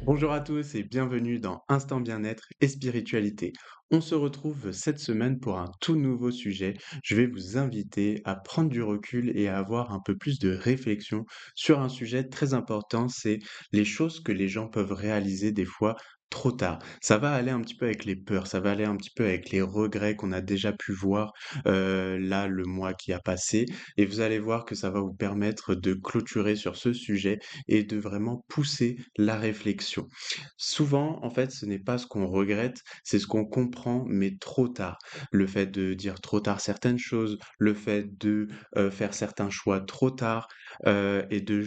Bonjour à tous et bienvenue dans Instant Bien-être et Spiritualité. On se retrouve cette semaine pour un tout nouveau sujet. Je vais vous inviter à prendre du recul et à avoir un peu plus de réflexion sur un sujet très important, c'est les choses que les gens peuvent réaliser des fois trop tard. Ça va aller un petit peu avec les peurs, ça va aller un petit peu avec les regrets qu'on a déjà pu voir là le mois qui a passé et vous allez voir que ça va vous permettre de clôturer sur ce sujet et de vraiment pousser la réflexion. Souvent, en fait, ce n'est pas ce qu'on regrette, c'est ce qu'on comprend, mais trop tard. Le fait de dire trop tard certaines choses, le fait de faire certains choix trop tard et de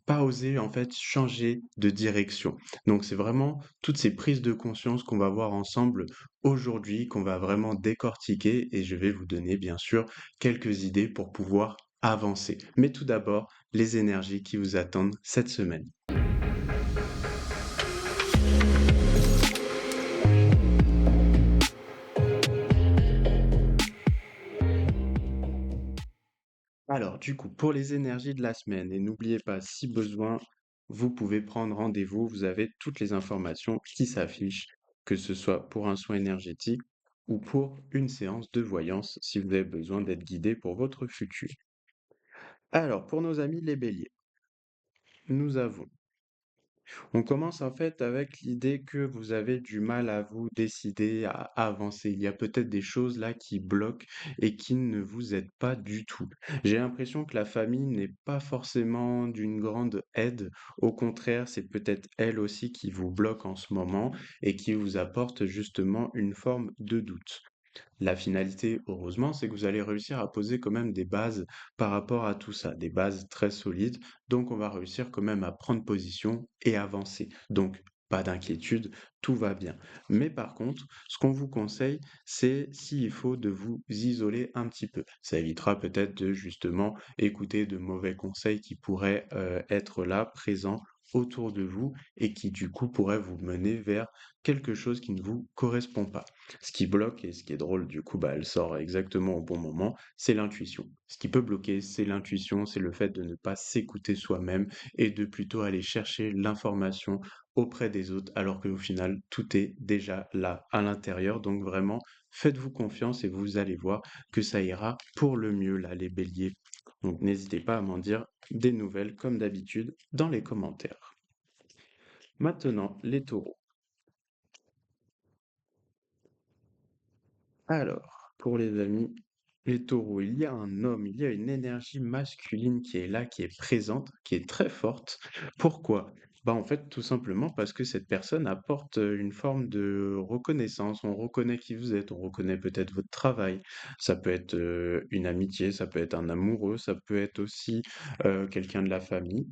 pas oser en fait changer de direction. Donc c'est vraiment toutes ces prises de conscience qu'on va voir ensemble aujourd'hui, qu'on va vraiment décortiquer et je vais vous donner bien sûr quelques idées pour pouvoir avancer. Mais tout d'abord, les énergies qui vous attendent cette semaine. Alors, du coup, pour les énergies de la semaine, et n'oubliez pas, si besoin, vous pouvez prendre rendez-vous, vous avez toutes les informations qui s'affichent, que ce soit pour un soin énergétique ou pour une séance de voyance, si vous avez besoin d'être guidé pour votre futur. Alors, pour nos amis les béliers, nous avons on commence en fait avec l'idée que vous avez du mal à vous décider à avancer. Il y a peut-être des choses là qui bloquent et qui ne vous aident pas du tout. J'ai l'impression que la famille n'est pas forcément d'une grande aide. Au contraire, c'est peut-être elle aussi qui vous bloque en ce moment et qui vous apporte justement une forme de doute. La finalité, heureusement, c'est que vous allez réussir à poser quand même des bases par rapport à tout ça, des bases très solides. Donc, on va réussir quand même à prendre position et avancer. Donc, pas d'inquiétude, tout va bien. Mais par contre, ce qu'on vous conseille, c'est s'il faut de vous isoler un petit peu. Ça évitera peut-être de justement écouter de mauvais conseils qui pourraient être là, présents autour de vous et qui du coup pourraient vous mener vers quelque chose qui ne vous correspond pas. Ce qui bloque et ce qui est drôle, du coup, bah, elle sort exactement au bon moment, c'est l'intuition. Ce qui peut bloquer, c'est l'intuition, c'est le fait de ne pas s'écouter soi-même et de plutôt aller chercher l'information auprès des autres, alors qu'au final, tout est déjà là à l'intérieur. Donc vraiment, faites-vous confiance et vous allez voir que ça ira pour le mieux, là, les béliers. Donc n'hésitez pas à m'en dire des nouvelles, comme d'habitude, dans les commentaires. Maintenant, les taureaux. Alors, pour les amis, les taureaux, il y a un homme, il y a une énergie masculine qui est là, qui est présente, qui est très forte. Pourquoi? Bah, en fait, tout simplement parce que cette personne apporte une forme de reconnaissance. On reconnaît qui vous êtes, on reconnaît peut-être votre travail. Ça peut être une amitié, ça peut être un amoureux, ça peut être aussi quelqu'un de la famille.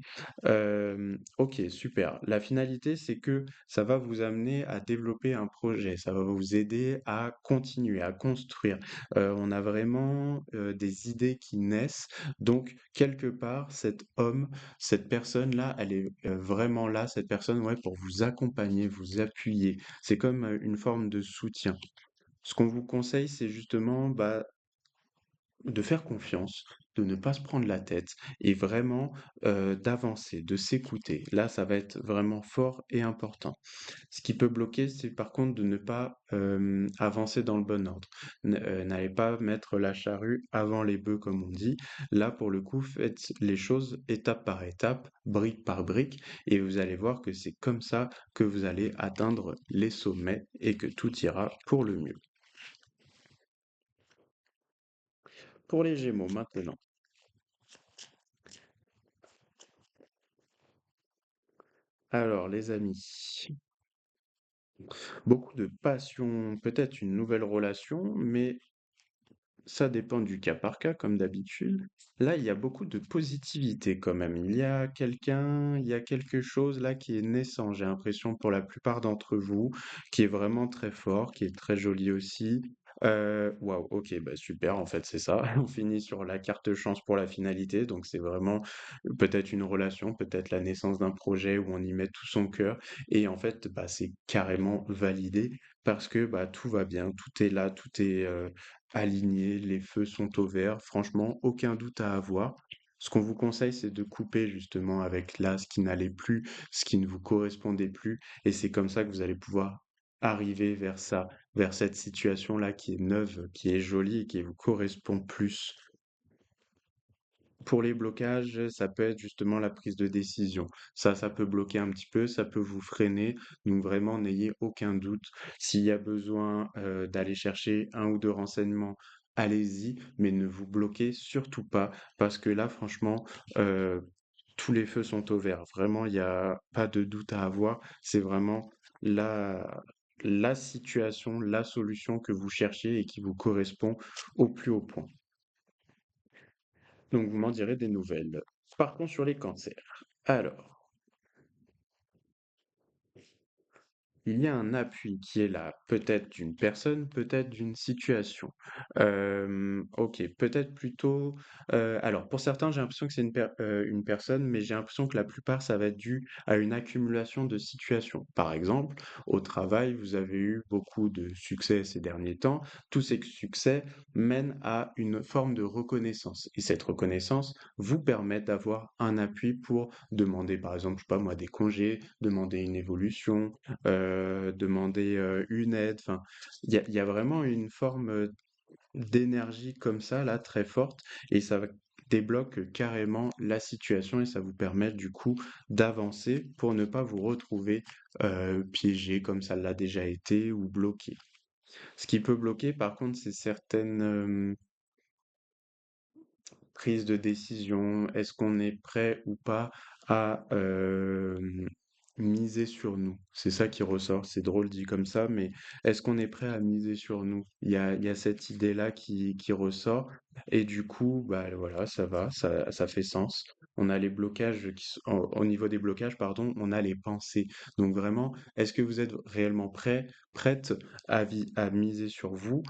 Ok, super. La finalité, c'est que ça va vous amener à développer un projet, ça va vous aider à continuer, à construire. On a vraiment, des idées qui naissent, donc quelque part, cet homme, cette personne-là, elle est, vraiment là, cette personne, ouais, pour vous accompagner, vous appuyer. C'est comme, une forme de soutien. Ce qu'on vous conseille, c'est justement, bah, de faire confiance, de ne pas se prendre la tête et vraiment, d'avancer, de s'écouter. Là, ça va être vraiment fort et important. Ce qui peut bloquer, c'est par contre de ne pas, avancer dans le bon ordre. N'allez pas mettre la charrue avant les bœufs comme on dit. Là, pour le coup, faites les choses étape par étape, brique par brique et vous allez voir que c'est comme ça que vous allez atteindre les sommets et que tout ira pour le mieux. Pour les Gémeaux maintenant. Alors les amis, beaucoup de passion, peut-être une nouvelle relation, mais ça dépend du cas par cas, comme d'habitude. Là, il y a beaucoup de positivité quand même. Il y a quelque chose là qui est naissant, j'ai l'impression pour la plupart d'entre vous, qui est vraiment très fort, qui est très joli aussi. Waouh, ok, bah super, en fait, c'est ça. On finit sur la carte chance pour la finalité, donc c'est vraiment peut-être une relation, peut-être la naissance d'un projet où on y met tout son cœur, et en fait, bah, c'est carrément validé parce que bah, tout va bien, tout est là, tout est aligné, les feux sont au vert, franchement, aucun doute à avoir. Ce qu'on vous conseille, c'est de couper justement avec là ce qui n'allait plus, ce qui ne vous correspondait plus, et c'est comme ça que vous allez pouvoir arriver vers ça, vers cette situation-là qui est neuve, qui est jolie et qui vous correspond plus. Pour les blocages, ça peut être justement la prise de décision. Ça peut bloquer un petit peu, ça peut vous freiner. Donc vraiment, n'ayez aucun doute. S'il y a besoin d'aller chercher un ou deux renseignements, allez-y, mais ne vous bloquez surtout pas, parce que là, franchement, euh, tous les feux sont au vert. Vraiment, il n'y a pas de doute à avoir. C'est vraiment la, la situation, la solution que vous cherchez et qui vous correspond au plus haut point. Donc, vous m'en direz des nouvelles. Partons sur les cancers. Alors, il y a un appui qui est là, peut-être d'une personne, peut-être d'une situation. OK, peut-être plutôt, alors pour certains, j'ai l'impression que c'est une personne, mais j'ai l'impression que la plupart, ça va être dû à une accumulation de situations. Par exemple, au travail, vous avez eu beaucoup de succès ces derniers temps. Tous ces succès mènent à une forme de reconnaissance et cette reconnaissance vous permet d'avoir un appui pour demander, par exemple, je sais pas moi, des congés, demander une évolution, demander, une aide, enfin, il y a vraiment une forme, d'énergie comme ça là, très forte et ça va débloque, carrément la situation et ça vous permet du coup d'avancer pour ne pas vous retrouver, piégé comme ça l'a déjà été ou bloqué. Ce qui peut bloquer par contre, c'est certaines, prise de décision, est-ce qu'on est prêt ou pas à miser sur nous? C'est ça qui ressort. C'est drôle dit comme ça, mais est-ce qu'on est prêt à miser sur nous? Il y a cette idée-là qui ressort, et du coup, bah voilà, ça va, ça fait sens. On a les blocages au niveau des blocages, pardon, on a les pensées. Donc vraiment, est-ce que vous êtes réellement prête à miser sur vous?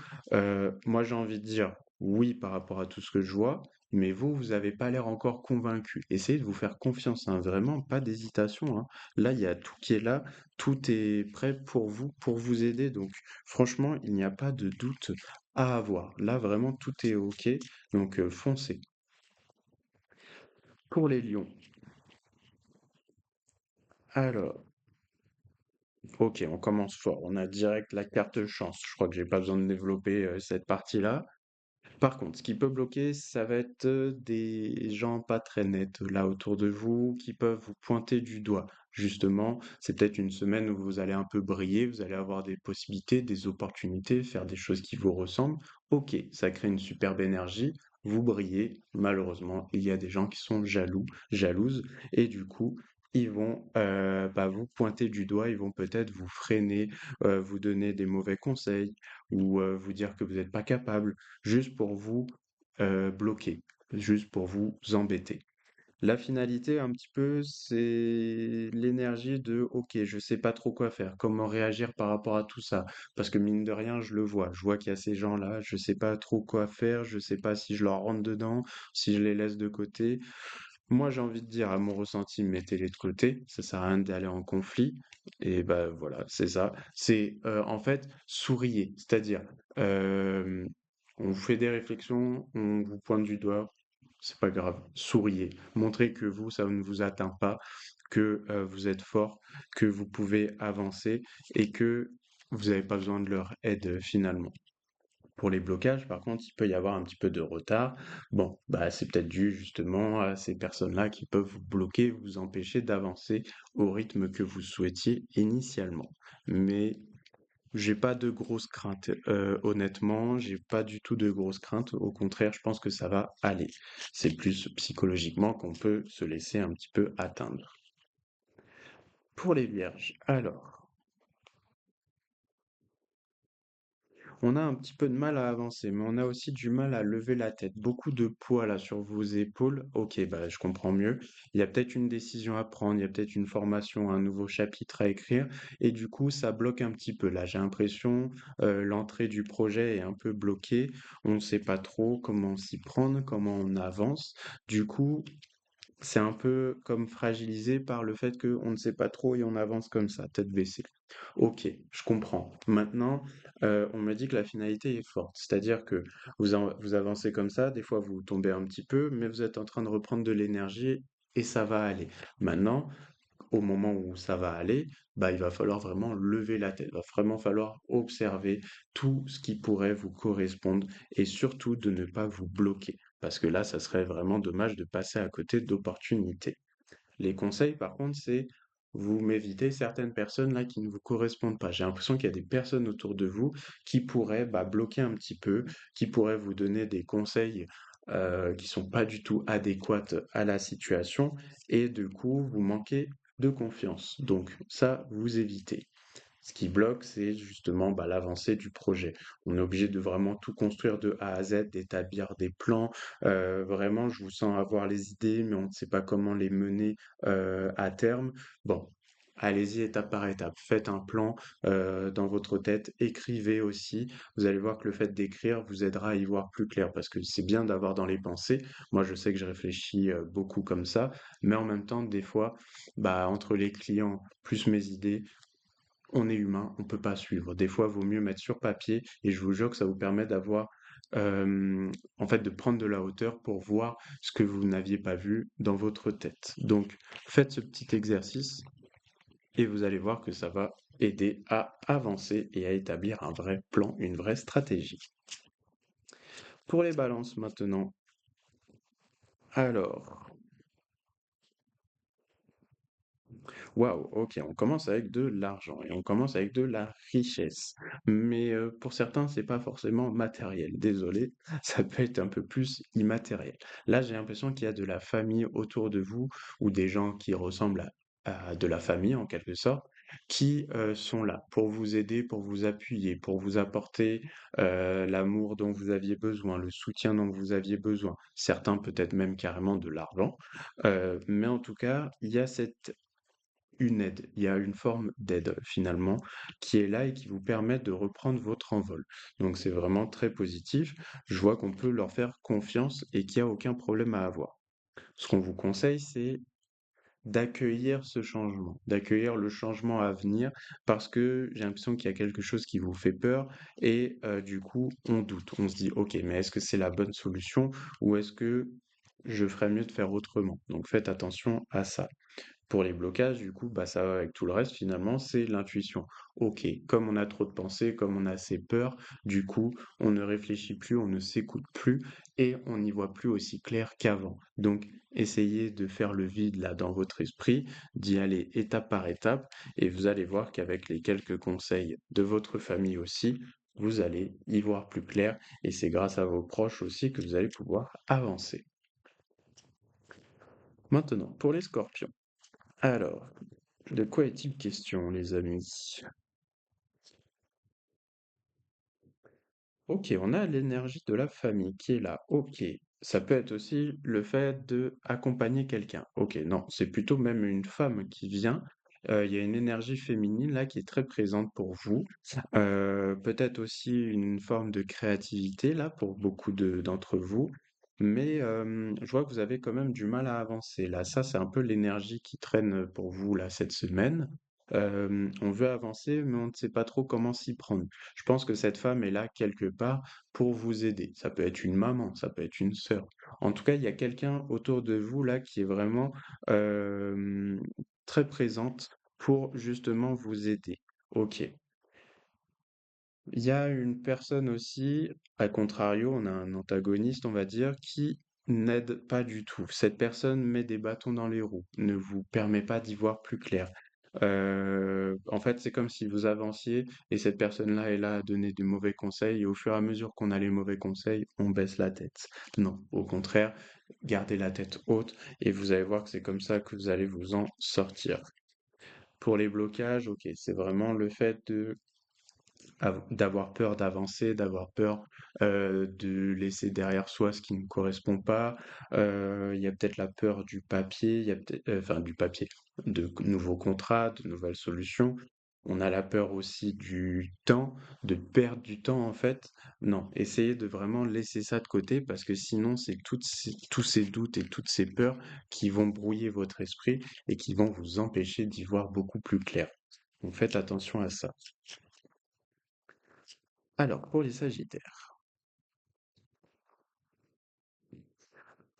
Moi, j'ai envie de dire oui par rapport à tout ce que je vois, mais vous, vous avez pas l'air encore convaincu. Essayez de vous faire confiance, hein, vraiment, pas d'hésitation, hein. Là, il y a tout qui est là, tout est prêt pour vous aider. Donc, franchement, il n'y a pas de doute à avoir. Là, vraiment, tout est OK. Donc, foncez. Pour les lions, alors, OK, on commence fort. On a direct la carte chance. Je crois que j'ai pas besoin de développer cette partie-là. Par contre, ce qui peut bloquer, ça va être, des gens pas très nets, là, autour de vous, qui peuvent vous pointer du doigt. Justement, c'est peut-être une semaine où vous allez un peu briller, vous allez avoir des possibilités, des opportunités, faire des choses qui vous ressemblent. OK, ça crée une superbe énergie, vous brillez. Malheureusement, il y a des gens qui sont jaloux, jalouses et du coup, ils vont, bah, vous pointer du doigt, ils vont peut-être vous freiner, vous donner des mauvais conseils ou, vous dire que vous n'êtes pas capable juste pour vous bloquer, juste pour vous embêter. La finalité, un petit peu, c'est l'énergie de OK, je sais pas trop quoi faire, comment réagir par rapport à tout ça. Parce que mine de rien, je vois qu'il y a ces gens-là, je sais pas trop quoi faire, je sais pas si je leur rentre dedans, si je les laisse de côté. Moi, j'ai envie de dire à mon ressenti, mettez-les de côté, ça sert à rien d'aller en conflit. Et ben voilà, c'est ça. C'est en fait, souriez, c'est-à-dire, euh, on vous fait des réflexions, on vous pointe du doigt, c'est pas grave, souriez, montrez que vous, ça ne vous atteint pas, que vous êtes fort, que vous pouvez avancer et que vous n'avez pas besoin de leur aide finalement. Pour les blocages, par contre, il peut y avoir un petit peu de retard. Bon, bah, c'est peut-être dû justement à ces personnes-là qui peuvent vous bloquer, vous empêcher d'avancer au rythme que vous souhaitiez initialement. Mais j'ai pas de grosses craintes. Honnêtement, j'ai pas du tout de grosses craintes. Au contraire, je pense que ça va aller. C'est plus psychologiquement qu'on peut se laisser un petit peu atteindre. Pour les vierges, alors. On a un petit peu de mal à avancer, mais on a aussi du mal à lever la tête. Beaucoup de poids là sur vos épaules. Ok, bah je comprends mieux. Il y a peut-être une décision à prendre, il y a peut-être une formation, un nouveau chapitre à écrire, et du coup ça bloque un petit peu. Là, j'ai l'impression l'entrée du projet est un peu bloquée. On ne sait pas trop comment s'y prendre, comment on avance. Du coup, c'est un peu comme fragilisé par le fait qu'on ne sait pas trop et on avance comme ça, tête baissée. OK, je comprends. Maintenant, on me dit que la finalité est forte, c'est-à-dire que vous avancez comme ça, des fois vous tombez un petit peu, mais vous êtes en train de reprendre de l'énergie et ça va aller. Maintenant, au moment où ça va aller, bah, il va falloir vraiment lever la tête, il va vraiment falloir observer tout ce qui pourrait vous correspondre et surtout de ne pas vous bloquer. Parce que là, ça serait vraiment dommage de passer à côté d'opportunités. Les conseils, par contre, c'est vous m'évitez certaines personnes là qui ne vous correspondent pas. J'ai l'impression qu'il y a des personnes autour de vous qui pourraient bah, bloquer un petit peu, qui pourraient vous donner des conseils qui sont pas du tout adéquates à la situation et du coup vous manquez de confiance. Donc ça, vous évitez. Ce qui bloque, c'est justement bah, l'avancée du projet. On est obligé de vraiment tout construire de A à Z, d'établir des plans. Vraiment, je vous sens avoir les idées, mais on ne sait pas comment les mener à terme. Bon, allez-y étape par étape. Faites un plan dans votre tête, écrivez aussi. Vous allez voir que le fait d'écrire vous aidera à y voir plus clair, parce que c'est bien d'avoir dans les pensées. Moi, je sais que je réfléchis beaucoup comme ça, mais en même temps, des fois, bah, entre les clients plus mes idées, on est humain, on peut pas suivre. Des fois, vaut mieux mettre sur papier et je vous jure que ça vous permet d'avoir, en fait, de prendre de la hauteur pour voir ce que vous n'aviez pas vu dans votre tête. Donc, faites ce petit exercice et vous allez voir que ça va aider à avancer et à établir un vrai plan, une vraie stratégie. Pour les balances maintenant. Alors, waouh, OK, on commence avec de l'argent et on commence avec de la richesse. Mais, pour certains, c'est pas forcément matériel. Désolé, ça peut être un peu plus immatériel. Là, j'ai l'impression qu'il y a de la famille autour de vous ou des gens qui ressemblent à de la famille en quelque sorte, qui, sont là pour vous aider, pour vous appuyer, pour vous apporter, l'amour dont vous aviez besoin, le soutien dont vous aviez besoin. Certains peut-être même carrément de l'argent, mais en tout cas, il y a cette une aide, il y a une forme d'aide finalement qui est là et qui vous permet de reprendre votre envol. Donc c'est vraiment très positif. Je vois qu'on peut leur faire confiance et qu'il y a aucun problème à avoir. Ce qu'on vous conseille, c'est d'accueillir ce changement, d'accueillir le changement à venir parce que j'ai l'impression qu'il y a quelque chose qui vous fait peur et du coup, on doute. On se dit: «OK, mais est-ce que c'est la bonne solution ou est-ce que je ferais mieux de faire autrement?» Donc faites attention à ça. Pour les blocages, du coup, bah, ça va avec tout le reste finalement, c'est l'intuition. OK, comme on a trop de pensées, comme on a assez peur, du coup, on ne réfléchit plus, on ne s'écoute plus et on n'y voit plus aussi clair qu'avant. Donc, essayez de faire le vide là dans votre esprit, d'y aller étape par étape et vous allez voir qu'avec les quelques conseils de votre famille aussi, vous allez y voir plus clair et c'est grâce à vos proches aussi que vous allez pouvoir avancer. Maintenant, pour les scorpions. Alors, de quoi est-il question, les amis? Ok, on a l'énergie de la famille qui est là. Ok, ça peut être aussi le fait de accompagner quelqu'un. Ok, non, c'est plutôt même une femme qui vient. Il y a une énergie féminine là qui est très présente pour vous. Peut-être aussi une forme de créativité là pour beaucoup d'entre vous. Mais je vois que vous avez quand même du mal à avancer là. Ça, c'est un peu l'énergie qui traîne pour vous là cette semaine. On veut avancer, mais on ne sait pas trop comment s'y prendre. Je pense que cette femme est là quelque part pour vous aider. Ça peut être une maman, ça peut être une sœur. En tout cas, il y a quelqu'un autour de vous là qui est vraiment très présente pour justement vous aider. Ok. Il y a une personne aussi, à contrario, on a un antagoniste, on va dire, qui n'aide pas du tout. Cette personne met des bâtons dans les roues, ne vous permet pas d'y voir plus clair. En fait, c'est comme si vous avanciez et cette personne-là est là à donner de mauvais conseils et au fur et à mesure qu'on a les mauvais conseils, on baisse la tête. Non, au contraire, gardez la tête haute et vous allez voir que c'est comme ça que vous allez vous en sortir. Pour les blocages, ok, c'est vraiment le fait de d'avoir peur d'avancer, d'avoir peur de laisser derrière soi ce qui ne correspond pas. Il y a peut-être la peur du papier, il y a peut-être, enfin du papier, de nouveaux contrats, de nouvelles solutions. On a la peur aussi du temps, de perdre du temps en fait. Non, essayez de vraiment laisser ça de côté parce que sinon c'est tous ces doutes et toutes ces peurs qui vont brouiller votre esprit et qui vont vous empêcher d'y voir beaucoup plus clair. Donc faites attention à ça. Alors, pour les Sagittaires,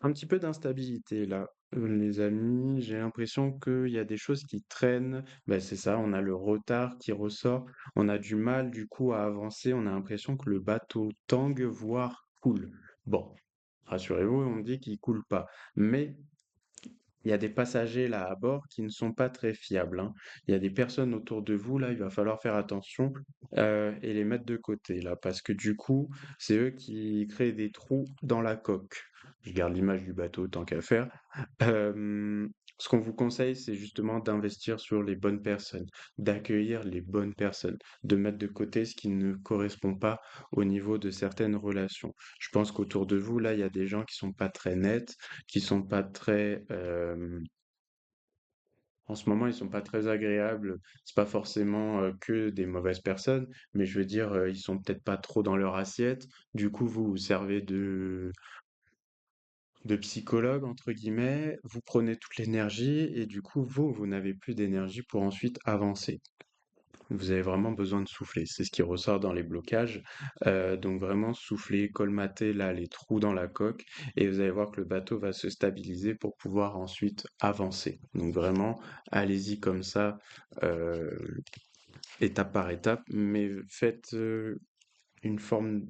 un petit peu d'instabilité là, les amis. J'ai l'impression qu'il y a des choses qui traînent. Ben, c'est ça, on a le retard qui ressort. On a du mal du coup à avancer. On a l'impression que le bateau tangue, voire coule. Bon, rassurez-vous, on me dit qu'il coule pas. Mais il y a des passagers là à bord qui ne sont pas très fiables, hein. Il y a des personnes autour de vous là, il va falloir faire attention et les mettre de côté là, parce que du coup, c'est eux qui créent des trous dans la coque. Je garde l'image du bateau tant qu'à faire. Ce qu'on vous conseille, c'est justement d'investir sur les bonnes personnes, d'accueillir les bonnes personnes, de mettre de côté ce qui ne correspond pas au niveau de certaines relations. Je pense qu'autour de vous là, il y a des gens qui sont pas très nets, qui sont pas très en ce moment, ils sont pas très agréables. C'est pas forcément que des mauvaises personnes, mais je veux dire, ils sont peut-être pas trop dans leur assiette. Du coup, vous vous servez de psychologue, entre guillemets, vous prenez toute l'énergie et du coup, vous n'avez plus d'énergie pour ensuite avancer. Vous avez vraiment besoin de souffler. C'est ce qui ressort dans les blocages. Donc vraiment souffler, colmater là les trous dans la coque et vous allez voir que le bateau va se stabiliser pour pouvoir ensuite avancer. Donc vraiment, allez-y comme ça, euh, étape par étape, mais faites une forme,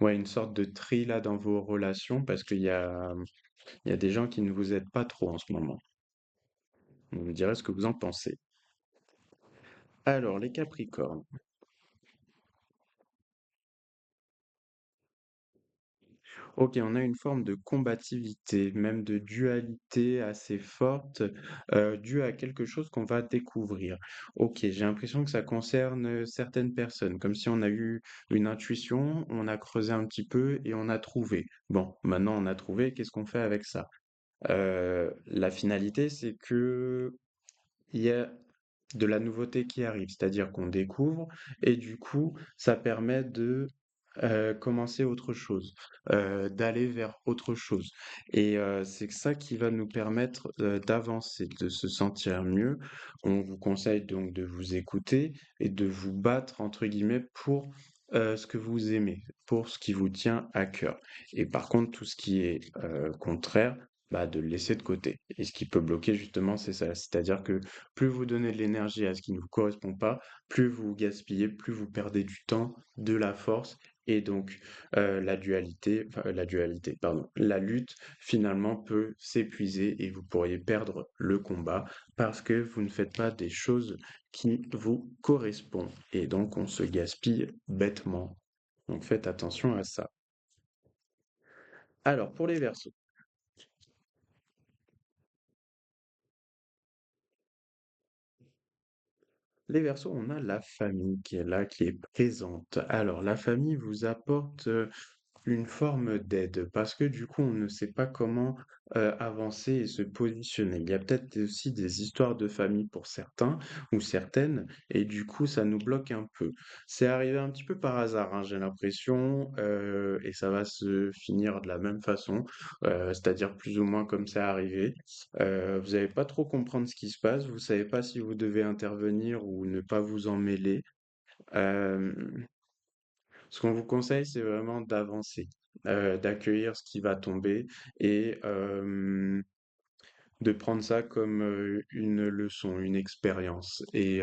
ouais, une sorte de tri là dans vos relations parce il y a des gens qui ne vous aident pas trop en ce moment. Vous me direz ce que vous en pensez. Alors, les Capricornes. Ok, on a une forme de combativité, même de dualité assez forte, due à quelque chose qu'on va découvrir. Ok, j'ai l'impression que ça concerne certaines personnes, comme si on a eu une intuition, on a creusé un petit peu et on a trouvé. Bon, maintenant on a trouvé, qu'est-ce qu'on fait avec ça? La finalité, c'est que il y a de la nouveauté qui arrive, c'est-à-dire qu'on découvre et du coup, ça permet de commencer autre chose, d'aller vers autre chose. Et c'est ça qui va nous permettre d'avancer, de se sentir mieux. On vous conseille donc de vous écouter et de vous battre, entre guillemets, pour ce que vous aimez, pour ce qui vous tient à cœur. Et par contre, tout ce qui est contraire, bah, de le laisser de côté. Et ce qui peut bloquer justement, c'est ça. C'est-à-dire que plus vous donnez de l'énergie à ce qui ne vous correspond pas, plus vous gaspillez, plus vous perdez du temps, de la force, et donc la dualité, pardon, la lutte finalement peut s'épuiser et vous pourriez perdre le combat parce que vous ne faites pas des choses qui vous correspondent. Et donc on se gaspille bêtement. Donc faites attention à ça. Alors pour les Verseaux. Les Verseaux, on a la famille qui est là, qui est présente. Alors, la famille vous apporte une forme d'aide parce que du coup, on ne sait pas comment avancer et se positionner. Il y a peut-être aussi des histoires de famille pour certains ou certaines et du coup, ça nous bloque un peu. C'est arrivé un petit peu par hasard, hein, j'ai l'impression, et ça va se finir de la même façon, c'est-à-dire plus ou moins comme c'est arrivé. Vous n'allez pas trop comprendre ce qui se passe, vous savez pas si vous devez intervenir ou ne pas vous en mêler. Euh, Ce qu'on vous conseille, c'est vraiment d'avancer, d'accueillir ce qui va tomber et de prendre ça comme une leçon, une expérience. Et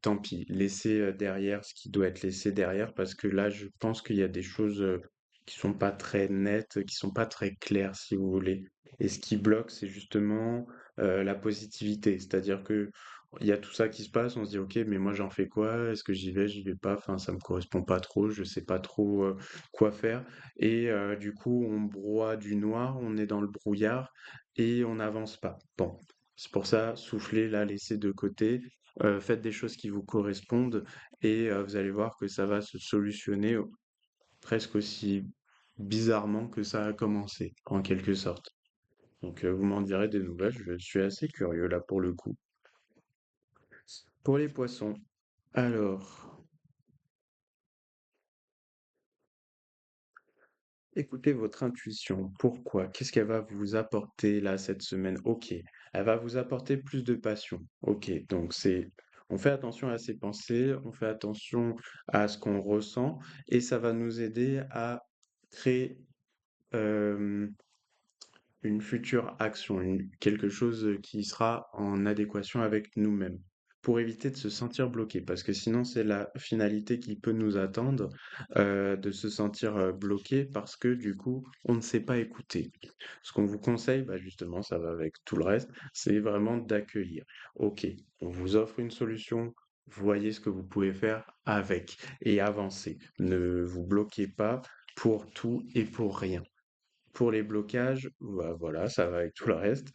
tant pis, laissez derrière ce qui doit être laissé derrière parce que là, je pense qu'il y a des choses qui sont pas très nettes, qui sont pas très claires, si vous voulez. Et ce qui bloque, c'est justement la positivité. C'est-à-dire que il y a tout ça qui se passe, on se dit, ok, mais moi j'en fais quoi? Est-ce que j'y vais pas? Enfin, ça me correspond pas trop, je sais pas trop quoi faire. Et du coup, on broie du noir, on est dans le brouillard et on n'avance pas. Bon, c'est pour ça, soufflez là, laissez de côté, faites des choses qui vous correspondent et vous allez voir que ça va se solutionner presque aussi bizarrement que ça a commencé, en quelque sorte. Donc vous m'en direz des nouvelles, je suis assez curieux là pour le coup. Pour les poissons. Alors, écoutez votre intuition. Pourquoi? Qu'est-ce qu'elle va vous apporter là cette semaine? OK, elle va vous apporter plus de passion. OK, donc on fait attention à ses pensées, on fait attention à ce qu'on ressent et ça va nous aider à créer, une future action, quelque chose qui sera en adéquation avec nous-mêmes, pour éviter de se sentir bloqué, parce que sinon c'est la finalité qui peut nous attendre, de se sentir bloqué parce que du coup on ne sait pas écouter. Ce qu'on vous conseille, bah justement, ça va avec tout le reste, c'est vraiment d'accueillir. Ok, on vous offre une solution. Voyez ce que vous pouvez faire avec et avancez. Ne vous bloquez pas pour tout et pour rien. Pour les blocages, bah, voilà, ça va avec tout le reste.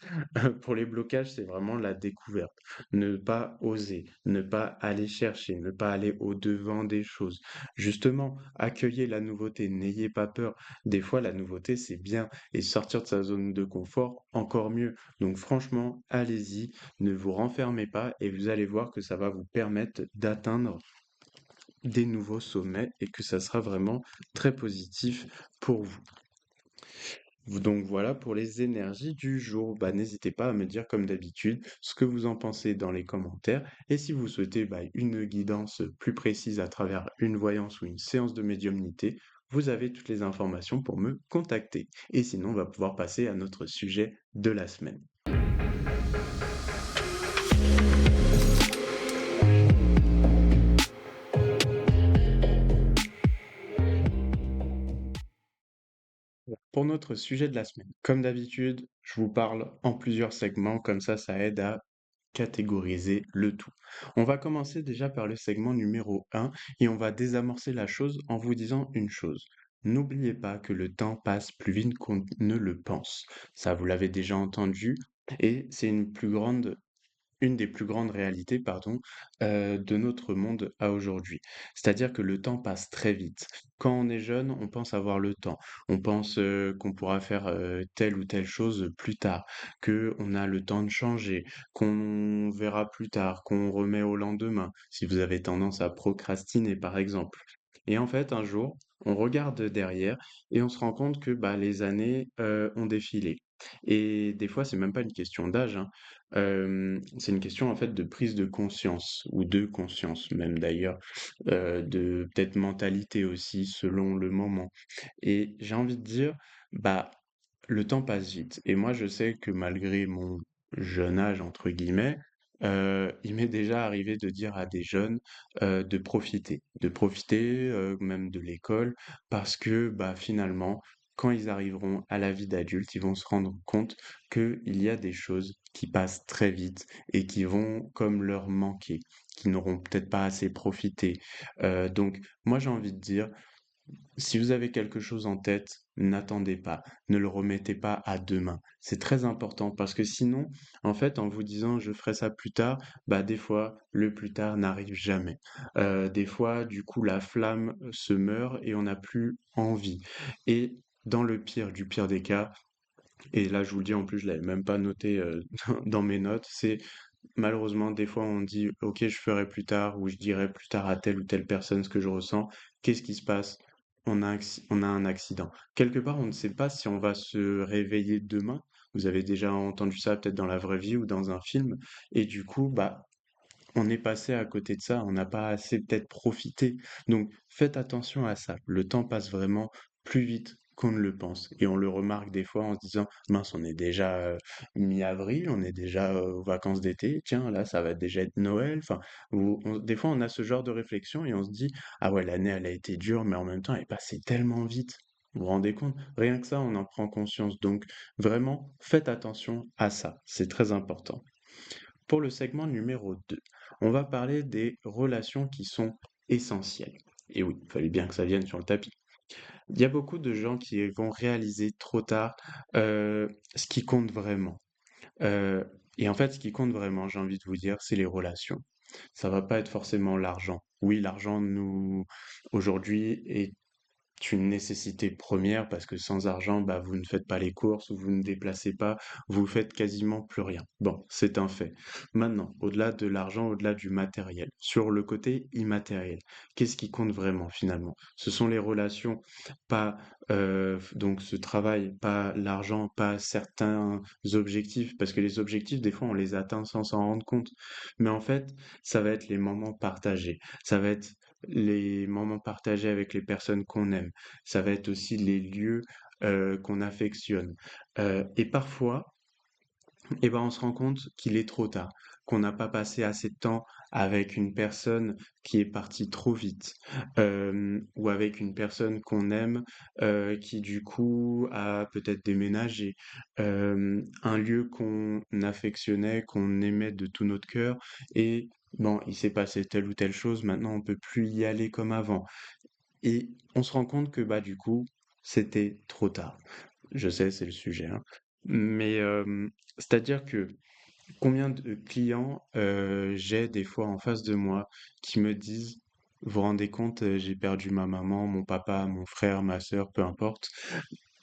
Pour les blocages, c'est vraiment la découverte. Ne pas oser, ne pas aller chercher, ne pas aller au-devant des choses. Justement, accueillez la nouveauté, n'ayez pas peur. Des fois, la nouveauté, c'est bien et sortir de sa zone de confort, encore mieux. Donc franchement, allez-y, ne vous renfermez pas et vous allez voir que ça va vous permettre d'atteindre des nouveaux sommets et que ça sera vraiment très positif pour vous. Donc voilà pour les énergies du jour. Bah, n'hésitez pas à me dire comme d'habitude ce que vous en pensez dans les commentaires. Et si vous souhaitez une guidance plus précise à travers une voyance ou une séance de médiumnité, vous avez toutes les informations pour me contacter. Et sinon, on va pouvoir passer à notre sujet de la semaine. Pour notre sujet de la semaine, comme d'habitude, je vous parle en plusieurs segments, comme ça aide à catégoriser le tout. On va commencer déjà par le segment numéro 1 et on va désamorcer la chose en vous disant une chose. N'oubliez pas que le temps passe plus vite qu'on ne le pense. Ça, vous l'avez déjà entendu et c'est une des plus grandes réalités, pardon, de notre monde à aujourd'hui. C'est-à-dire que le temps passe très vite. Quand on est jeune, on pense avoir le temps. On pense, qu'on pourra faire, telle ou telle chose plus tard, qu'on a le temps de changer, qu'on verra plus tard, qu'on remet au lendemain, si vous avez tendance à procrastiner, par exemple. Et en fait, un jour, on regarde derrière et on se rend compte que, bah, les années, ont défilé. Et des fois, c'est même pas une question d'âge, hein. C'est une question en fait de prise de conscience ou de conscience même d'ailleurs, de peut-être mentalité aussi selon le moment et j'ai envie de dire, bah, le temps passe vite et moi je sais que malgré mon «jeune âge» entre guillemets, il m'est déjà arrivé de dire à des jeunes, de profiter, même de l'école parce que, bah, finalement, quand ils arriveront à la vie d'adulte, ils vont se rendre compte qu'il y a des choses qui passent très vite et qui vont comme leur manquer, qui n'auront peut-être pas assez profité. Donc moi j'ai envie de dire, si vous avez quelque chose en tête, n'attendez pas, ne le remettez pas à demain. C'est très important parce que sinon, en fait, en vous disant je ferai ça plus tard, bah des fois, le plus tard n'arrive jamais. Des fois, du coup, la flamme se meurt et on n'a plus envie. Et dans le pire du pire des cas, et là je vous le dis en plus, je l'avais même pas noté dans mes notes, c'est malheureusement, des fois, on dit: «OK, je ferai plus tard» ou «Je dirai plus tard à telle ou telle personne ce que je ressens». Qu'est-ce qui se passe? On a un accident. Quelque part, on ne sait pas si on va se réveiller demain. Vous avez déjà entendu ça peut-être dans la vraie vie ou dans un film et du coup, bah, on est passé à côté de ça, on n'a pas assez peut-être profité. Donc faites attention à ça. Le temps passe vraiment plus vite qu'on ne le pense. Et on le remarque des fois en se disant, mince, on est déjà mi-avril, on est déjà aux vacances d'été, tiens, là, ça va déjà être Noël. Enfin, des fois, on a ce genre de réflexion et on se dit, ah ouais, l'année, elle a été dure, mais en même temps, elle est passée tellement vite. Vous vous rendez compte? Rien que ça, on en prend conscience. Donc, vraiment, faites attention à ça. C'est très important. Pour le segment numéro 2, on va parler des relations qui sont essentielles. Et oui, il fallait bien que ça vienne sur le tapis. Il y a beaucoup de gens qui vont réaliser trop tard ce qui compte vraiment. Euh, et en fait, ce qui compte vraiment, j'ai envie de vous dire, c'est les relations. Ça va pas être forcément l'argent. Oui, l'argent aujourd'hui est une nécessité première parce que sans argent, bah, vous ne faites pas les courses, vous ne déplacez pas, vous faites quasiment plus rien. Bon, c'est un fait. Maintenant, au-delà de l'argent, au-delà du matériel, sur le côté immatériel, qu'est-ce qui compte vraiment finalement? Ce sont les relations, pas donc ce travail, pas l'argent, pas certains objectifs, parce que les objectifs, des fois, on les atteint sans s'en rendre compte. Mais en fait, ça va être les moments partagés, ça va être les moments partagés avec les personnes qu'on aime, ça va être aussi les lieux qu'on affectionne. Et parfois, eh ben, on se rend compte qu'il est trop tard, qu'on n'a pas passé assez de temps avec une personne qui est partie trop vite, ou avec une personne qu'on aime, qui du coup a peut-être déménagé, un lieu qu'on affectionnait, qu'on aimait de tout notre cœur et bon, il s'est passé telle ou telle chose, maintenant on peut plus y aller comme avant et on se rend compte que, bah, du coup, c'était trop tard. Je sais, c'est le sujet, hein, mais c'est-à-dire que combien de clients, j'ai des fois en face de moi qui me disent: «Vous vous rendez compte, j'ai perdu ma maman, mon papa, mon frère, ma sœur», peu importe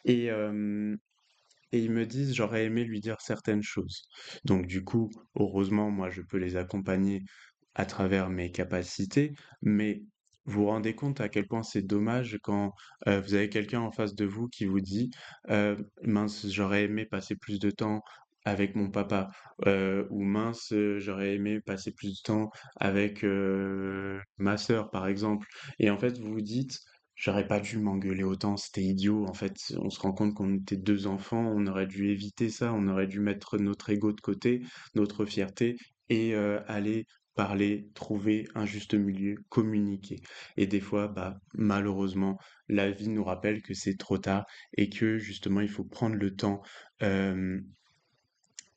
et et ils me disent: «J'aurais aimé lui dire certaines choses». Donc du coup, heureusement, moi, je peux les accompagner à travers mes capacités, mais vous vous rendez compte à quel point c'est dommage quand, vous avez quelqu'un en face de vous qui vous dit, «Mince, j'aurais aimé passer plus de temps avec mon papa», ou «Mince, j'aurais aimé passer plus de temps avec, ma sœur», par exemple et en fait, vous vous dites: «J'aurais pas dû m'engueuler autant, c'était idiot». En fait, on se rend compte qu'on était 2 enfants, on aurait dû éviter ça, on aurait dû mettre notre ego de côté, notre fierté et aller parler, trouver un juste milieu, communiquer. Et des fois, bah, malheureusement, la vie nous rappelle que c'est trop tard et que justement, il faut prendre le temps, hem,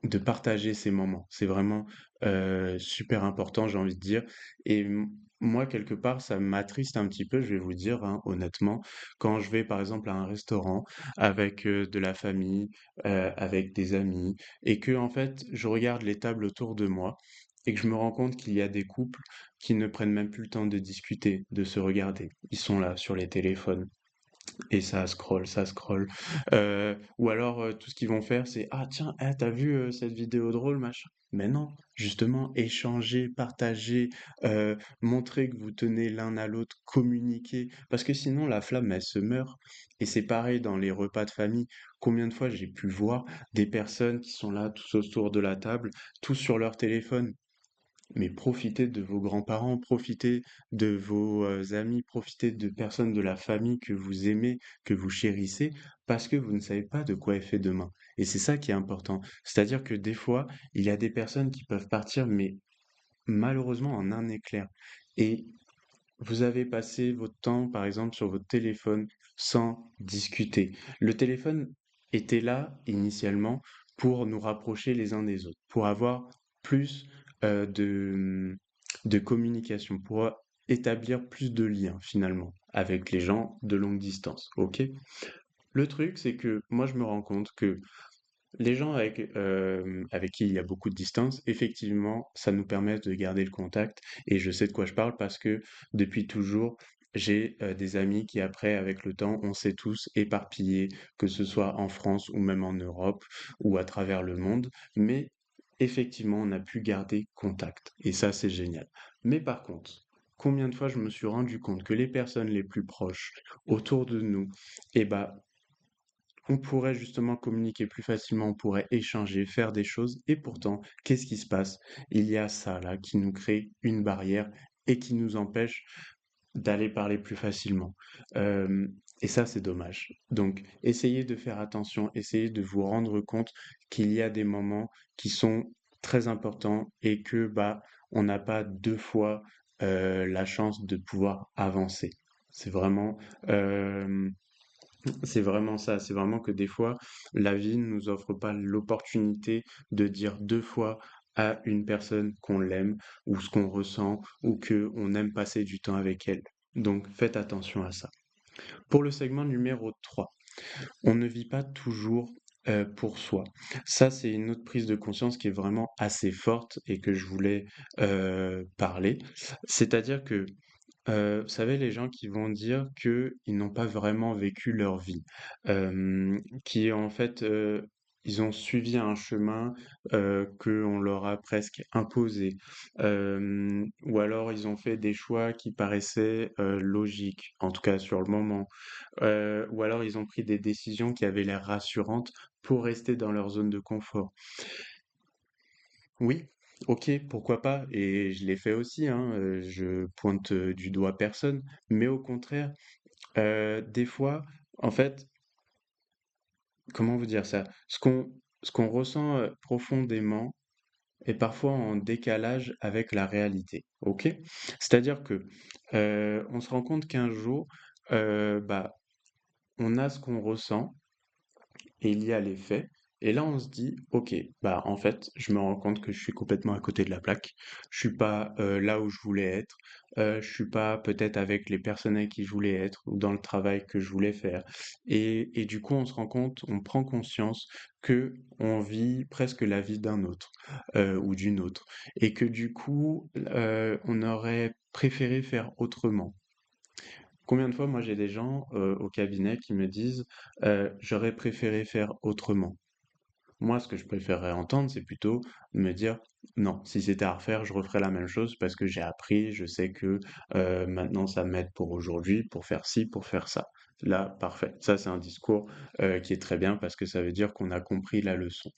de partager ces moments. C'est vraiment, super important, j'ai envie de dire et moi, quelque part, ça m'attriste un petit peu, je vais vous dire, hein, honnêtement, quand je vais, par exemple, à un restaurant avec, de la famille, avec des amis et que en fait, je regarde les tables autour de moi et que je me rends compte qu'il y a des couples qui ne prennent même plus le temps de discuter, de se regarder. Ils sont là, sur les téléphones. Et ça scrolle, ça scrolle. Ou alors, tout ce qu'ils vont faire, c'est: «Ah tiens, eh, tu vu, cette vidéo drôle, machin?» Mais non, justement, échanger, partager, montrer que vous tenez l'un à l'autre, communiquer, parce que sinon la flamme, elle se meurt et c'est pareil dans les repas de famille. Combien de fois j'ai pu voir des personnes qui sont là, tous autour de la table, tous sur leur téléphone? Mais profitez de vos grands-parents, profitez de vos amis, profitez de personnes de la famille que vous aimez, que vous chérissez, parce que vous ne savez pas de quoi est fait demain. Et c'est ça qui est important. C'est-à-dire que des fois, il y a des personnes qui peuvent partir, mais malheureusement en un éclair. Et vous avez passé votre temps, par exemple, sur votre téléphone sans discuter. Le téléphone était là, initialement, pour nous rapprocher les uns des autres, pour avoir plus de communication, pour établir plus de liens, finalement, avec les gens de longue distance. OK? Le truc, c'est que moi, je me rends compte que les gens avec qui il y a beaucoup de distance, effectivement, ça nous permet de garder le contact et je sais de quoi je parle parce que depuis toujours, j'ai, des amis qui après, avec le temps, on s'est tous éparpillés, que ce soit en France ou même en Europe ou à travers le monde, mais effectivement, on a pu garder contact et ça, c'est génial. Mais par contre, combien de fois je me suis rendu compte que les personnes les plus proches autour de nous, eh bah, on pourrait justement communiquer plus facilement, on pourrait échanger, faire des choses et pourtant, qu'est-ce qui se passe? Il y a ça là qui nous crée une barrière et qui nous empêche d'aller parler plus facilement. Et ça, c'est dommage. Donc, essayez de faire attention, essayez de vous rendre compte qu'il y a des moments qui sont très importants et que, bah, on n'a pas 2 fois, la chance de pouvoir avancer. C'est vraiment, hem c'est vraiment ça, c'est vraiment que des fois, la vie ne nous offre pas l'opportunité de dire 2 fois à une personne qu'on l'aime ou ce qu'on ressent ou qu'on aime passer du temps avec elle. Donc faites attention à ça. Pour le segment numéro 3, on ne vit pas toujours, pour soi. Ça, c'est une autre prise de conscience qui est vraiment assez forte et que je voulais, parler. C'est-à-dire que Vous savez, les gens qui vont dire qu'ils n'ont pas vraiment vécu leur vie, qui en fait, ils ont suivi un chemin, qu'on leur a presque imposé, ou alors ils ont fait des choix qui paraissaient, logiques, en tout cas sur le moment, ou alors ils ont pris des décisions qui avaient l'air rassurantes pour rester dans leur zone de confort. Oui, OK, pourquoi pas? Et je l'ai fait aussi, hein, je pointe, du doigt personne, mais au contraire, des fois, en fait, comment vous dire ça? Ce qu'on ressent, profondément est parfois en décalage avec la réalité, OK? C'est-à-dire que, on se rend compte qu'un jour, bah, on a ce qu'on ressent et il y a les faits. Et là, on se dit, OK, bah en fait, je me rends compte que je suis complètement à côté de la plaque. Je suis pas là où je voulais être. Je suis pas peut-être avec les personnes avec qui je voulais être ou dans le travail que je voulais faire. Et du coup, on se rend compte, on prend conscience que on vit presque la vie d'un autre ou d'une autre, et que du coup, on aurait préféré faire autrement. Combien de fois, moi, j'ai des gens au cabinet qui me disent j'aurais préféré faire autrement. Moi, ce que je préférerais entendre, c'est plutôt me dire non, si c'était à refaire, je referais la même chose parce que j'ai appris, je sais que maintenant ça m'aide pour aujourd'hui, pour faire ci, pour faire ça. Là, parfait. Ça, c'est un discours qui est très bien parce que ça veut dire qu'on a compris la leçon.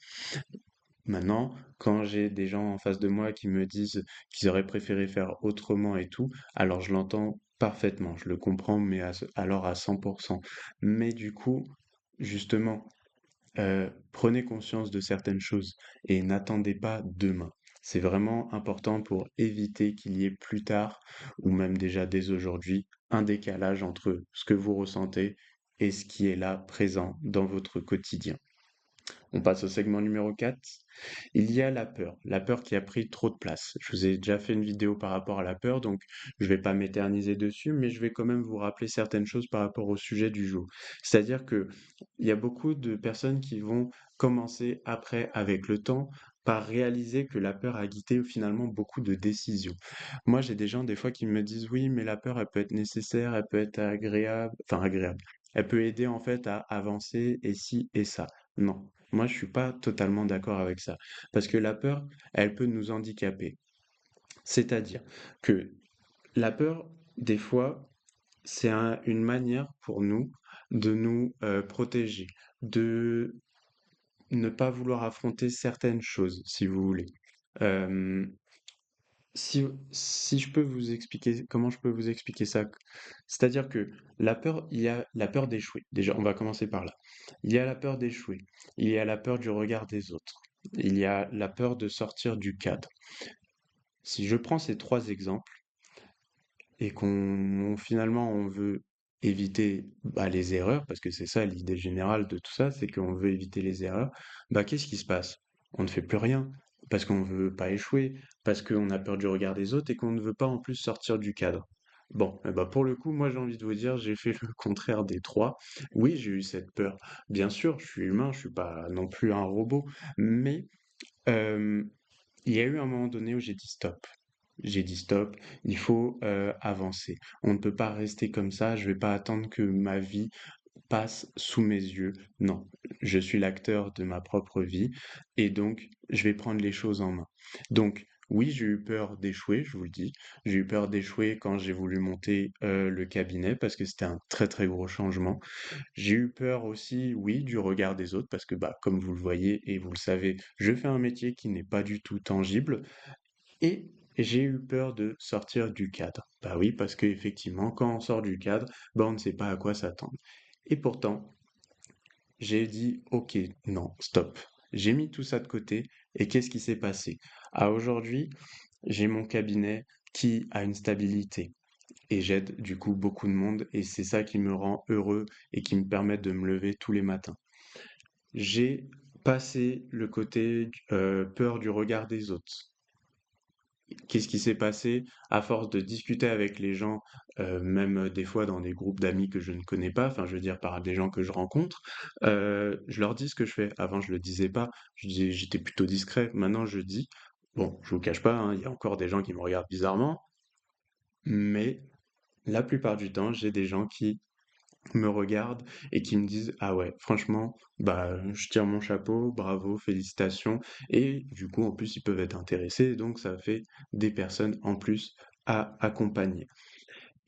Maintenant, quand j'ai des gens en face de moi qui me disent qu'ils auraient préféré faire autrement et tout, alors je l'entends parfaitement, je le comprends, mais alors à 100%. Mais du coup, justement, prenez conscience de certaines choses et n'attendez pas demain. C'est vraiment important pour éviter qu'il y ait plus tard, ou même déjà dès aujourd'hui, un décalage entre ce que vous ressentez et ce qui est là présent dans votre quotidien. On passe au segment numéro 4. Il y a la peur qui a pris trop de place. Je vous ai déjà fait une vidéo par rapport à la peur, donc je ne vais pas m'éterniser dessus, mais je vais quand même vous rappeler certaines choses par rapport au sujet du jour. C'est-à-dire que il y a beaucoup de personnes qui vont commencer après, avec le temps, par réaliser que la peur a guidé finalement beaucoup de décisions. Moi, j'ai des gens des fois qui me disent oui, mais la peur, elle peut être nécessaire, elle peut être agréable, enfin agréable. Elle peut aider en fait à avancer et ci et ça. Non, moi je suis pas totalement d'accord avec ça. Parce que la peur, elle peut nous handicaper. C'est-à-dire que la peur, des fois, c'est une manière pour nous de nous protéger, de ne pas vouloir affronter certaines choses, si vous voulez. Euh, si je peux vous expliquer, comment je peux vous expliquer ça? C'est-à-dire que la peur, il y a la peur d'échouer. Déjà, on va commencer par là. Il y a la peur d'échouer. Il y a la peur du regard des autres. Il y a la peur de sortir du cadre. Si je prends ces trois exemples et finalement on veut éviter bah, les erreurs, parce que c'est ça l'idée générale de tout ça, c'est qu'on veut éviter les erreurs, bah qu'est-ce qui se passe? On ne fait plus rien, parce qu'on veut pas échouer, parce qu'on a peur du regard des autres et qu'on ne veut pas en plus sortir du cadre. Bon, eh bah pour le coup, moi j'ai envie de vous dire, j'ai fait le contraire des trois. Oui, j'ai eu cette peur. Bien sûr, je suis humain, je suis pas non plus un robot, mais euh, il y a eu un moment donné où j'ai dit stop. J'ai dit stop, il faut avancer. On ne peut pas rester comme ça, je vais pas attendre que ma vie passe sous mes yeux. Non, je suis l'acteur de ma propre vie et donc je vais prendre les choses en main. Donc oui, j'ai eu peur d'échouer, je vous le dis. J'ai eu peur d'échouer quand j'ai voulu monter le cabinet parce que c'était un très très gros changement. J'ai eu peur aussi, oui, du regard des autres parce que bah comme vous le voyez et vous le savez, je fais un métier qui n'est pas du tout tangible. Et j'ai eu peur de sortir du cadre. Bah oui, parce qu'effectivement, quand on sort du cadre, bah on ne sait pas à quoi s'attendre. Et pourtant, j'ai dit, ok, non, stop. J'ai mis tout ça de côté et qu'est-ce qui s'est passé? À aujourd'hui, j'ai mon cabinet qui a une stabilité et j'aide du coup beaucoup de monde et c'est ça qui me rend heureux et qui me permet de me lever tous les matins. J'ai passé le côté peur du regard des autres. Qu'est-ce qui s'est passé? À force de discuter avec les gens, même des fois dans des groupes d'amis que je ne connais pas, enfin je veux dire par des gens que je rencontre, je leur dis ce que je fais. Avant je le disais pas, j'étais plutôt discret. Maintenant je dis, bon, je vous cache pas, hein, il y a encore des gens qui me regardent bizarrement, mais La plupart du temps, j'ai des gens qui me regardent et qui me disent: «Ah ouais, franchement, bah, je tire mon chapeau, bravo, félicitations» et du coup, en plus, ils peuvent être intéressés, donc ça fait des personnes en plus à accompagner.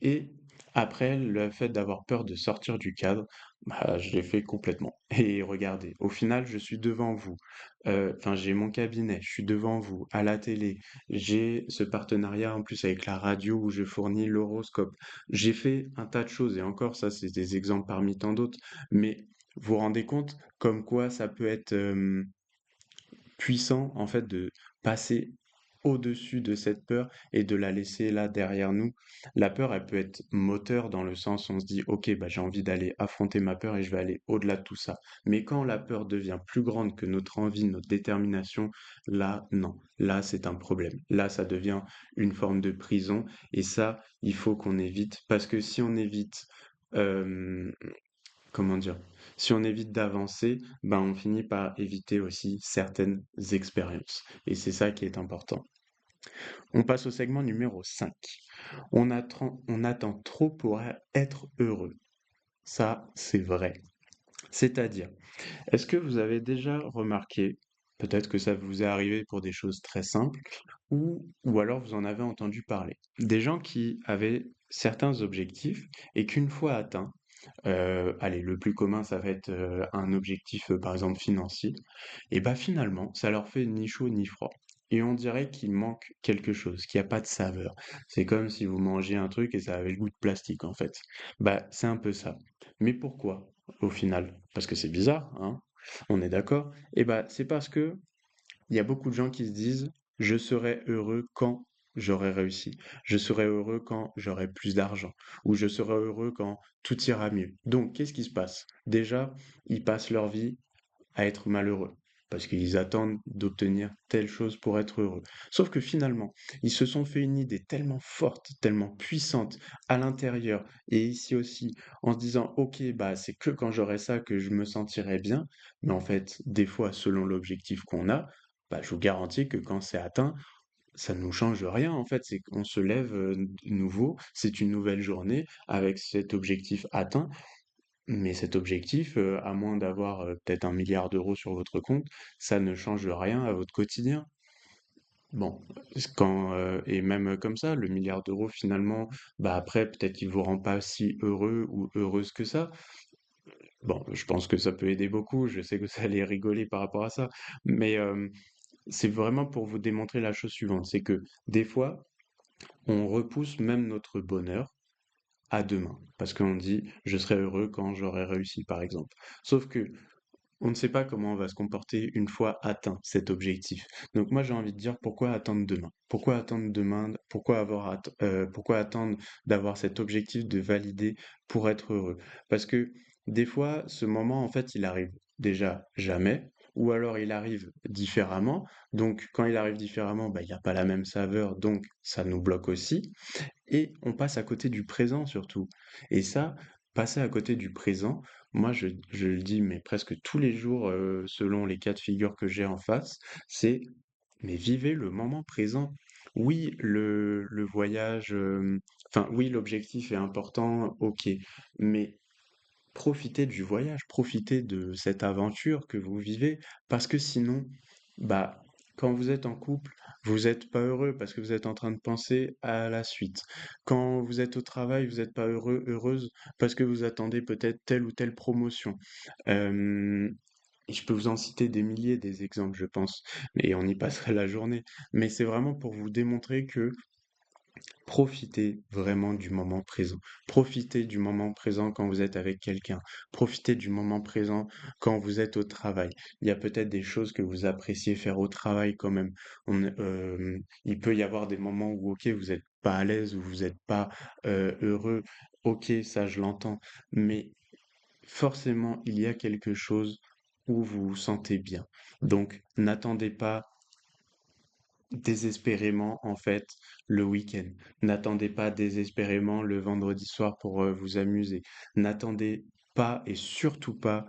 Et après, le fait d'avoir peur de sortir du cadre, bah, je l'ai fait complètement. Et regardez, au final, je suis devant vous. Enfin, j'ai mon cabinet, je suis devant vous, à la télé. J'ai ce partenariat en plus avec la radio où je fournis l'horoscope. J'ai fait un tas de choses, et encore, ça, c'est des exemples parmi tant d'autres. Mais vous vous rendez compte comme quoi ça peut être puissant, en fait, de passer au-dessus de cette peur et de la laisser là derrière nous. La peur, elle peut être moteur dans le sens où on se dit, OK, bah, j'ai envie d'aller affronter ma peur et je vais aller au-delà de tout ça. Mais quand la peur devient plus grande que notre envie, notre détermination, là, non. Là, c'est un problème. Là, ça devient une forme de prison et ça, il faut qu'on évite parce que si on évite, euh, comment dire? Si on évite d'avancer, ben on finit par éviter aussi certaines expériences. Et c'est ça qui est important. On passe au segment numéro 5. On attend trop pour être heureux. Ça, c'est vrai. C'est-à-dire, est-ce que vous avez déjà remarqué, peut-être que ça vous est arrivé pour des choses très simples, ou alors vous en avez entendu parler, des gens qui avaient certains objectifs et qu'une fois atteints, allez, le plus commun, ça va être un objectif, par exemple financier, et bah finalement, ça leur fait ni chaud ni froid. Et on dirait qu'il manque quelque chose, qu'il n'y a pas de saveur. C'est comme si vous mangiez un truc et ça avait le goût de plastique, en fait. Bah, c'est un peu ça. Mais pourquoi, au final? Parce que c'est bizarre, hein? On est d'accord? Et bah, c'est parce que il y a beaucoup de gens qui se disent: «Je serai heureux quand j'aurai réussi. Je serai heureux quand j'aurai plus d'argent» ou «Je serai heureux quand tout ira mieux». Donc qu'est-ce qui se passe? Déjà, ils passent leur vie à être malheureux parce qu'ils attendent d'obtenir telle chose pour être heureux. Sauf que finalement, ils se sont fait une idée tellement forte, tellement puissante à l'intérieur et ici aussi, en se disant: «OK, bah, c'est que quand j'aurai ça que je me sentirai bien». Mais en fait, des fois, selon l'objectif qu'on a, bah, je vous garantis que quand c'est atteint, ça ne nous change rien en fait, c'est qu'on se lève, nouveau, c'est une nouvelle journée avec cet objectif atteint, mais cet objectif, à moins d'avoir, peut-être 1 milliard d'euros sur votre compte, ça ne change rien à votre quotidien. Bon, et même comme ça, le 1 milliard d'euros finalement, bah, après peut-être qu'il vous rend pas si heureux ou heureuse que ça. Bon, je pense que ça peut aider beaucoup, je sais que vous allez rigoler par rapport à ça, mais c'est vraiment pour vous démontrer la chose suivante, c'est que des fois, on repousse même notre bonheur à demain, parce qu'on dit: «Je serai heureux quand j'aurai réussi», par exemple. Sauf que on ne sait pas comment on va se comporter une fois atteint cet objectif. Donc moi, j'ai envie de dire: «Pourquoi attendre demain? Pourquoi attendre demain? Pourquoi attendre d'avoir cet objectif de valider pour être heureux?» Parce que des fois, ce moment, en fait, il arrive déjà jamais ou alors il arrive différemment. Donc quand il arrive différemment, bah, il y a pas la même saveur, donc ça nous bloque aussi et on passe à côté du présent surtout. Et ça, passer à côté du présent, moi je le dis mais presque tous les jours selon les cas de figure que j'ai en face, c'est mais vivez le moment présent. Oui, le voyage, enfin oui, l'objectif est important, ok, mais profitez du voyage, profitez de cette aventure que vous vivez, parce que sinon, bah, quand vous êtes en couple, vous n'êtes pas heureux parce que vous êtes en train de penser à la suite. Quand vous êtes au travail, vous n'êtes pas heureux, heureuse parce que vous attendez peut-être telle ou telle promotion. Euh, et je peux vous en citer des milliers des exemples, je pense, et on y passerait la journée. Mais c'est vraiment pour vous démontrer que profitez vraiment du moment présent. Profitez du moment présent quand vous êtes avec quelqu'un. Profitez du moment présent quand vous êtes au travail. Il y a peut-être des choses que vous appréciez faire au travail quand même. Il peut y avoir des moments où, ok, vous n'êtes pas à l'aise, ou vous n'êtes pas heureux. Ok, ça je l'entends. Mais forcément, il y a quelque chose où vous vous sentez bien. Donc, n'attendez pas désespérément en fait le week-end. N'attendez pas désespérément le vendredi soir pour vous amuser. N'attendez pas et surtout pas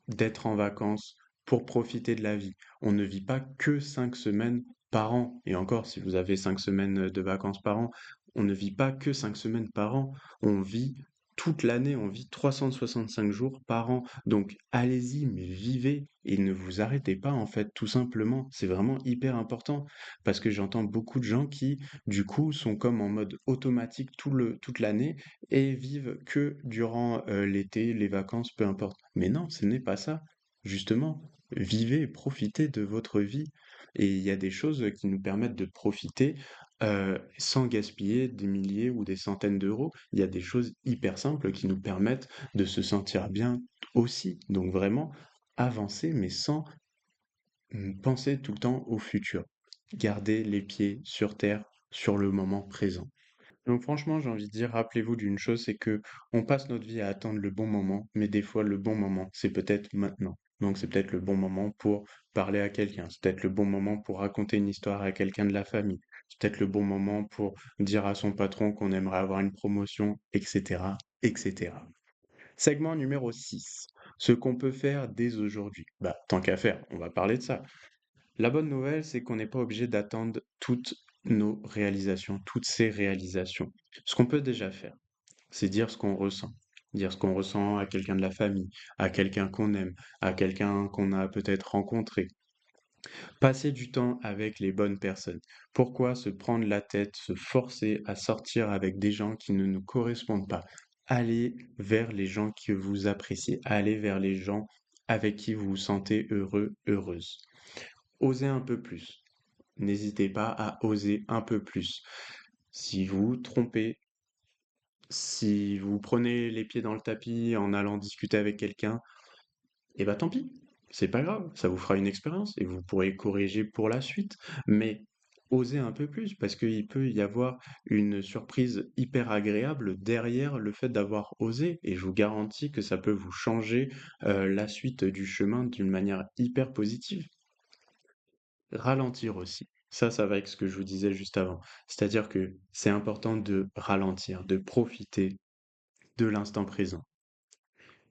d'être en vacances pour profiter de la vie. On ne vit pas que 5 semaines par an. Et encore, si vous avez 5 semaines de vacances par an, on ne vit pas que 5 semaines par an. On vit toute l'année, on vit 365 jours par an. Donc allez-y, mais vivez et ne vous arrêtez pas en fait, tout simplement. C'est vraiment hyper important parce que j'entends beaucoup de gens qui, du coup, sont comme en mode automatique toute l'année et vivent que durant l'été, les vacances, peu importe. Mais non, ce n'est pas ça. Justement, vivez, profitez de votre vie. Et il y a des choses qui nous permettent de profiter sans gaspiller des milliers ou des centaines d'euros. Il y a des choses hyper simples qui nous permettent de se sentir bien aussi. Donc vraiment, avancer, mais sans penser tout le temps au futur. Garder les pieds sur terre, sur le moment présent. Donc franchement, j'ai envie de dire, rappelez-vous d'une chose, c'est que on passe notre vie à attendre le bon moment, mais des fois le bon moment, c'est peut-être maintenant. Donc c'est peut-être le bon moment pour parler à quelqu'un, c'est peut-être le bon moment pour raconter une histoire à quelqu'un de la famille, c'est peut-être le bon moment pour dire à son patron qu'on aimerait avoir une promotion, etc., etc. Segment numéro 6. Ce qu'on peut faire dès aujourd'hui. Bah, tant qu'à faire, on va parler de ça. La bonne nouvelle, c'est qu'on n'est pas obligé d'attendre toutes nos réalisations, toutes ces réalisations. Ce qu'on peut déjà faire, c'est dire ce qu'on ressent. Dire ce qu'on ressent à quelqu'un de la famille, à quelqu'un qu'on aime, à quelqu'un qu'on a peut-être rencontré. Passer du temps avec les bonnes personnes. Pourquoi se prendre la tête, se forcer à sortir avec des gens qui ne nous correspondent pas? Allez vers les gens que vous appréciez. Allez vers les gens avec qui vous vous sentez heureux, heureuse. Osez un peu plus. N'hésitez pas à oser un peu plus. Si vous vous trompez, si vous prenez les pieds dans le tapis en allant discuter avec quelqu'un, eh ben tant pis, c'est pas grave, ça vous fera une expérience et vous pourrez corriger pour la suite. Mais osez un peu plus parce qu'il peut y avoir une surprise hyper agréable derrière le fait d'avoir osé et je vous garantis que ça peut vous changer la suite du chemin d'une manière hyper positive. Ralentir aussi. Ça va avec ce que je vous disais juste avant. C'est-à-dire que c'est important de ralentir, de profiter de l'instant présent.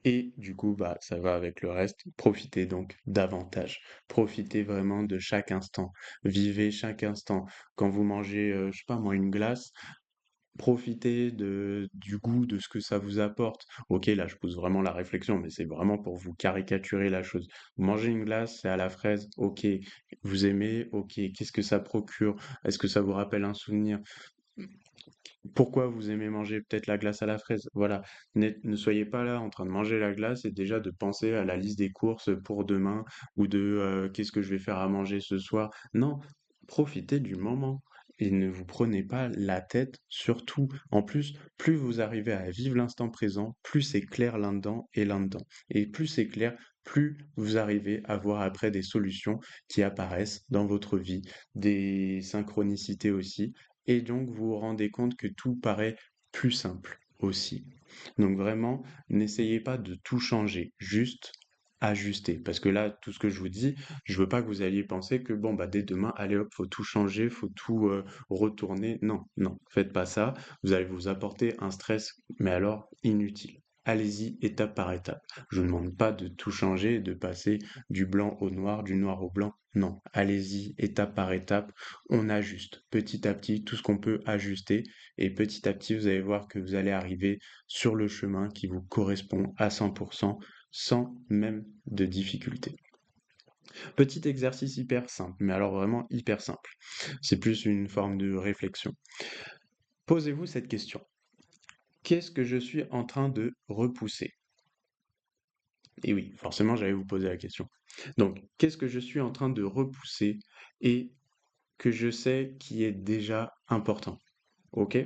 Et du coup, bah, ça va avec le reste. Profitez donc davantage. Profitez vraiment de chaque instant. Vivez chaque instant. Quand vous mangez, je sais pas moi, une glace, profitez du goût, de ce que ça vous apporte. Ok, là, je pousse vraiment la réflexion, mais c'est vraiment pour vous caricaturer la chose. Vous mangez une glace, c'est à la fraise, ok. Vous aimez, ok. Qu'est-ce que ça procure? Est-ce que ça vous rappelle un souvenir? Pourquoi vous aimez manger peut-être la glace à la fraise? Voilà. Ne soyez pas là en train de manger la glace et déjà de penser à la liste des courses pour demain ou de qu'est-ce que je vais faire à manger ce soir. Non, profitez du moment et ne vous prenez pas la tête sur tout. En plus, plus vous arrivez à vivre l'instant présent, plus c'est clair là-dedans et là-dedans. Et plus c'est clair, plus vous arrivez à voir après des solutions qui apparaissent dans votre vie, des synchronicités aussi et donc vous vous rendez compte que tout paraît plus simple aussi. Donc vraiment, n'essayez pas de tout changer, juste ajuster. Parce que là, tout ce que je vous dis, je veux pas que vous alliez penser que bon, bah dès demain, allez hop, faut tout changer, faut tout retourner. Non, non, faites pas ça. Vous allez vous apporter un stress, mais alors inutile. Allez-y étape par étape. Je ne vous demande pas de tout changer, de passer du blanc au noir, du noir au blanc. Non, allez-y étape par étape. On ajuste petit à petit tout ce qu'on peut ajuster et petit à petit, vous allez voir que vous allez arriver sur le chemin qui vous correspond à 100% sans même de difficulté. Petit exercice hyper simple, mais alors vraiment hyper simple. C'est plus une forme de réflexion. Posez-vous cette question. Qu'est-ce que je suis en train de repousser? Et oui, forcément, j'allais vous poser la question. Donc, qu'est-ce que je suis en train de repousser et que je sais qui est déjà important? OK?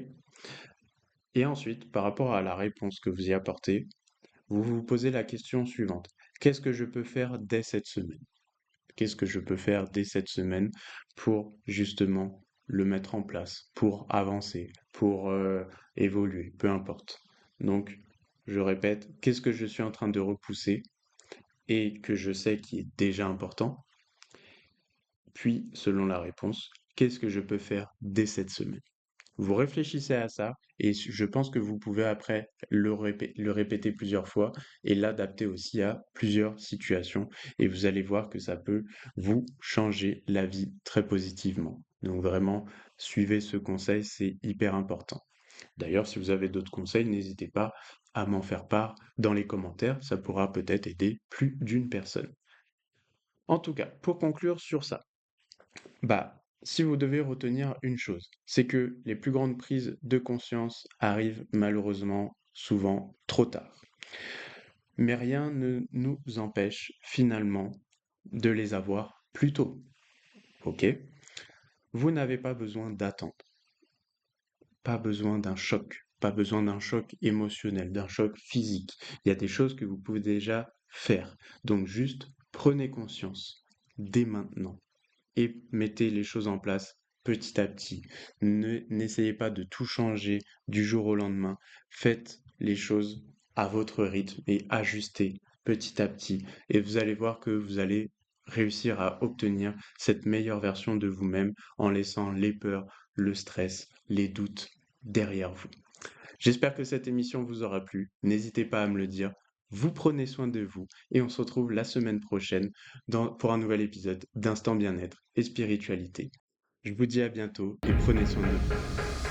Et ensuite, par rapport à la réponse que vous y apportez, vous vous posez la question suivante. Qu'est-ce que je peux faire dès cette semaine? Qu'est-ce que je peux faire dès cette semaine pour justement le mettre en place, pour avancer, pour évoluer, peu importe. Donc, je répète, qu'est-ce que je suis en train de repousser et que je sais qui est déjà important? Puis, selon la réponse, qu'est-ce que je peux faire dès cette semaine? Vous réfléchissez à ça et je pense que vous pouvez après le répéter plusieurs fois et l'adapter aussi à plusieurs situations et vous allez voir que ça peut vous changer la vie très positivement. Donc vraiment, suivez ce conseil, c'est hyper important. D'ailleurs, si vous avez d'autres conseils, n'hésitez pas à m'en faire part dans les commentaires, ça pourra peut-être aider plus d'une personne. En tout cas, pour conclure sur ça, si vous devez retenir une chose, c'est que les plus grandes prises de conscience arrivent malheureusement souvent trop tard. Mais rien ne nous empêche finalement de les avoir plus tôt. Ok? Vous n'avez pas besoin d'attendre, pas besoin d'un choc, pas besoin d'un choc émotionnel, d'un choc physique. Il y a des choses que vous pouvez déjà faire. Donc juste prenez conscience dès maintenant et mettez les choses en place petit à petit. N'essayez pas de tout changer du jour au lendemain. Faites les choses à votre rythme et ajustez petit à petit. Et vous allez voir que vous allez réussir à obtenir cette meilleure version de vous-même en laissant les peurs, le stress, les doutes derrière vous. J'espère que cette émission vous aura plu. N'hésitez pas à me le dire. Vous prenez soin de vous et on se retrouve la semaine prochaine pour un nouvel épisode d'Instant Bien-être et Spiritualité. Je vous dis à bientôt et prenez soin de vous.